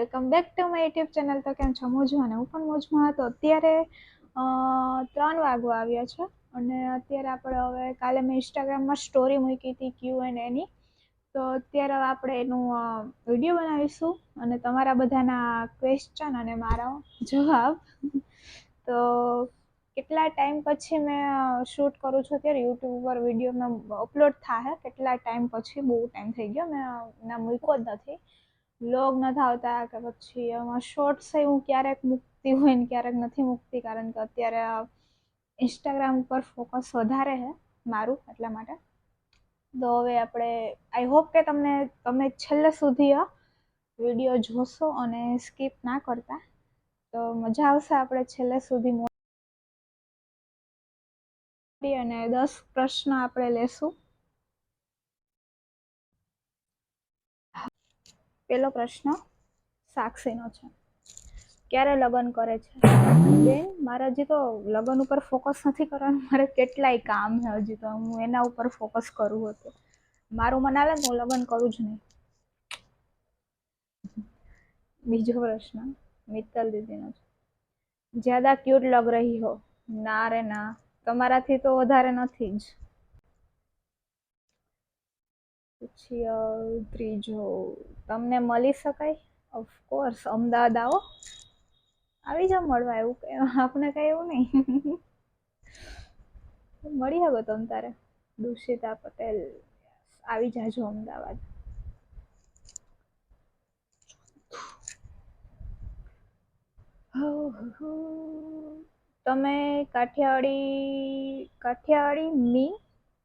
Welcome back to my YouTube channel. તો કેમ છો? મોજમાં ને હું પણ મોજમાં. તો અત્યારે 3 વાગવા આવ્યા છે અને અત્યારે આપણે હવે કાલે મેં ઇન્સ્ટાગ્રામમાં સ્ટોરી મૂકી હતી Q&Aની. તો અત્યારે આપણે એનું વિડીયો બનાવીશું અને તમારા બધાના ક્વેશ્ચન અને મારા જવાબ. તો કેટલા ટાઈમ પછી મેં શૂટ કરું છું અત્યારે યુટ્યુબ ઉપર વિડીયો મેં અપલોડ થાય કેટલા ટાઈમ પછી, બહુ ટાઈમ થઈ ગયો મેં ના મૂક્યો જ નથી. વ્લોગ નથી આવતા કે પછી એમાં શોર્ટ્સ હું ક્યારેક મૂકતી હોય ને ક્યારેક નથી મૂકતી, કારણ કે અત્યારે ઇન્સ્ટાગ્રામ ઉપર ફોકસ વધારે છે મારું, એટલા માટે. તો હવે આપણે આઈ હોપ કે તમે છેલ્લે સુધી આ વિડીયો જોશો અને સ્કીપ ના કરતા. તો મજા આવશે આપણે છેલ્લે સુધી અને 10 પ્રશ્ન આપણે લેશું. પહેલો પ્રશ્ન સાક્ષીનો છે. ક્યારે લગ્ન કરે છે? બેન, મારે હજી તો લગ્ન ઉપર ફોકસ નથી કરવાનું, મારે કેટલાય કામ છે હજી તો. હું એના ઉપર ફોકસ કરું હતું. મારું મન આવે ને હું લગ્ન કરું જ નહીં. બીજો પ્રશ્ન મિત્તલ દીદીનો છે. જ્યાદા ક્યુટ લગ રહી હો. ના રે ના, તમારાથી તો વધારે નથી જ. પછી ત્રીજો, તમને મળી શકાય? ઓફકોર્સ, અમદાવાદ આવો, આવી જાઓ મળવા. એવું આપણે કઈ એવું નહીં. મળી શકો તમે તારે. દુષિતા પટેલ, આવી જાજો અમદાવાદ. તમે કાઠિયાવાડી મી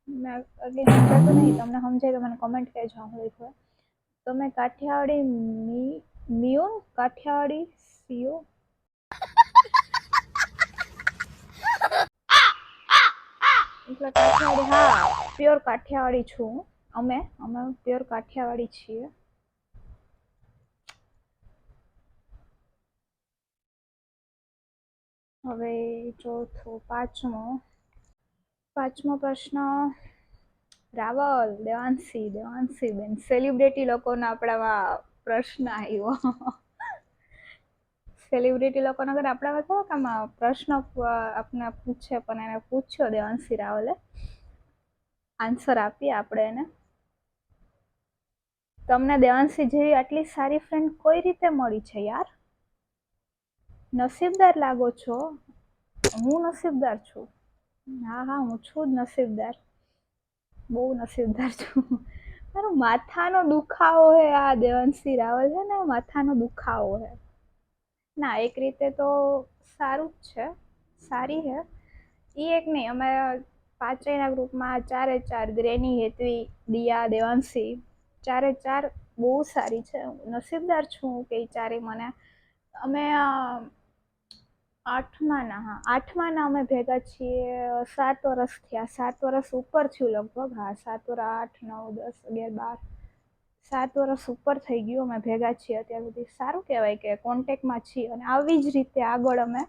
સમજાતું નહીં, તમને સમજાય તો મને કમેન્ટ કરજો. હું લખું. તમે કાઠિયાવાડી મીઓ, કાઠિયાવાડી સીઓ. એટલે કાઠિયાવાડી, હા, પ્યોર કાઠિયાવાડી છું. અમે પ્યોર કાઠિયાવાડી છીએ. હવે પાંચમો પ્રશ્ન રાવલ દેવાંશી બેન. સેલિબ્રિટી લોકોના આપણામાં પ્રશ્ન આવ્યો. સેલિબ્રિટી લોકોના અગર આપણામાં કેવો કામ પ્રશ્ન આપણે પૂછે, પણ એને પૂછ્યો દેવાંશી રાવલે, આન્સર આપીએ આપણે એને. તમને દેવાંશી જેવી આટલી સારી ફ્રેન્ડ કઈ રીતે મળી છે યાર? નસીબદાર લાગો છો. હું નસીબદાર છું. હા, હું છું જ નસીબદાર, બહુ નસીબદાર છું. મારો માથાનો દુખાવો હે આ દેવાંશી રાવલ છે ને, માથાનો દુખાવો હે. ના, એક રીતે તો સારું જ છે, સારી હે. એક નહીં, અમે 5 ગ્રુપમાં 4 ગ્રેની, હેતવી, દિયા, દેવાંશી 4 બહુ સારી છે. નસીબદાર છું કે 4 મને. અમે 8માના અમે ભેગા છીએ. 7 વર્ષ થયા, 7 વર્ષ ઉપર થયું લગભગ. હા, 7 વર્ષ, 8, 9, 10, 11, 12, 7 વર્ષ ઉપર થઈ ગયું અમે ભેગા છીએ અત્યાર સુધી. સારું કહેવાય કે કોન્ટેક્ટમાં છીએ અને આવી જ રીતે આગળ અમે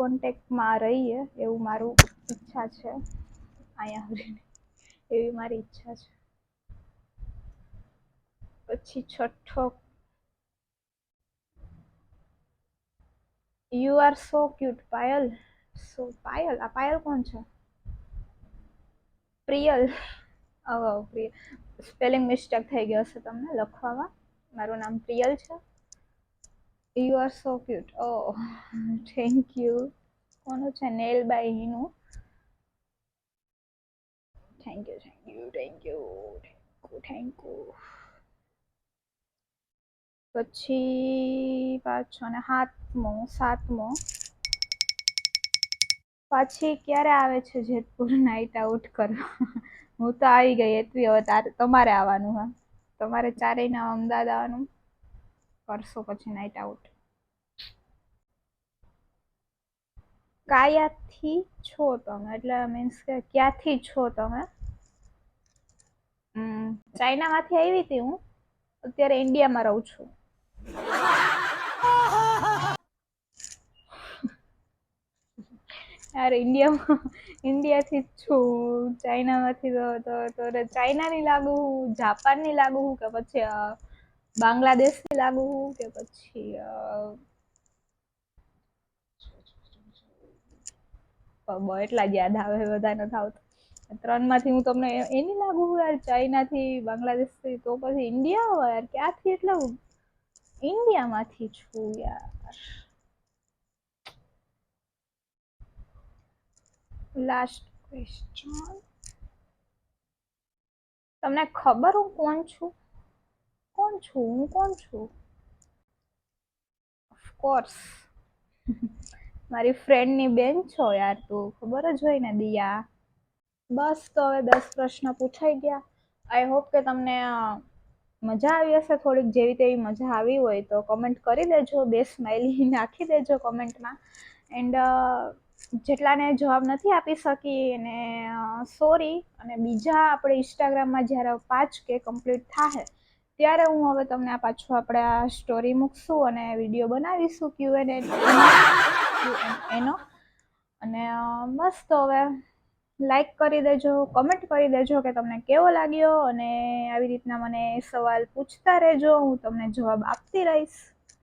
કોન્ટેક્ટમાં રહીએ, એવું મારું ઈચ્છા છે. અહીંયા એવી મારી ઈચ્છા છે. પછી 6, you are so cute Payal. Payal, આ પાયલ કોણ છે? પ્રિયલ. પ્રિયલ, સ્પેલિંગ મિસ્ટેક થઈ ગયો હશે તમને લખવામાં. મારું નામ પ્રિયલ છે. You are so cute. Oh, thank you. કોનું છે? નેલ બાય હિનું. Thank you. પછી પાછો ને 7મો, પાછી ક્યારે આવે છે જેતપુર નાઇટ આઉટ કરવા? હું તો આવી ગઈ એટલી. હવે તમારે આવવાનું હા, તમારે 4 અમદાવાદ આવવાનું. કરશો પછી નાઇટ આઉટ. કાયાથી છો તમે? એટલે મીન્સ કે ક્યાંથી છો તમે? ચાઇનામાંથી આવી હતી હું, અત્યારે ઇન્ડિયામાં રહું છું. યાર, ઇન્ડિયાથી જ છું. ચાઇનામાંથી તો ચાઇનાની લાગુ હું, જાપાનની લાગુ હું, કે પછી બાંગ્લાદેશી લાગુ કે પછી એટલા જ યાદ આવે, બધા નથી આવતું. 3 માંથી હું તમને એની લાગુ યાર, ચાઇના થી, બાંગ્લાદેશ થી, તો પછી ઇન્ડિયા હોય યાર, ક્યાંથી? એટલે ઇન્ડિયા માંથી છું યાર. લાસ્ટ ક્વેશ્ચન, તમને ખબર હું કોણ છું? હું કોણ છું? ઓફકોર્સ મારી ફ્રેન્ડની બેન છો યાર, તું ખબર જ હોય ને, દિયા. બસ, તો હવે 10 પ્રશ્ન પૂછાઈ ગયા. આઈ હોપ કે તમને મજા આવી હશે થોડીક. જેવી તેવી મજા આવી હોય તો કમેન્ટ કરી દેજો, 2 સ્માઈલી નાખી દેજો કમેન્ટમાં. એન્ડ જેટલાને જવાબ નથી આપી શકી એને સોરી. અને બીજા આપણે ઇન્સ્ટાગ્રામમાં જ્યારે 5K કમ્પ્લીટ થાય ત્યારે હું હવે તમને આ પાછું આપણે આ સ્ટોરી મૂકશું અને વિડીયો બનાવીશું Q&A એનો. અને બસ, તો હવે લાઈક કરી દેજો, કમેન્ટ કરી દેજો કે તમને કેવો લાગ્યો, અને આવી રીતના મને સવાલ પૂછતા રહેજો, હું તમને જવાબ આપતી રહીશ.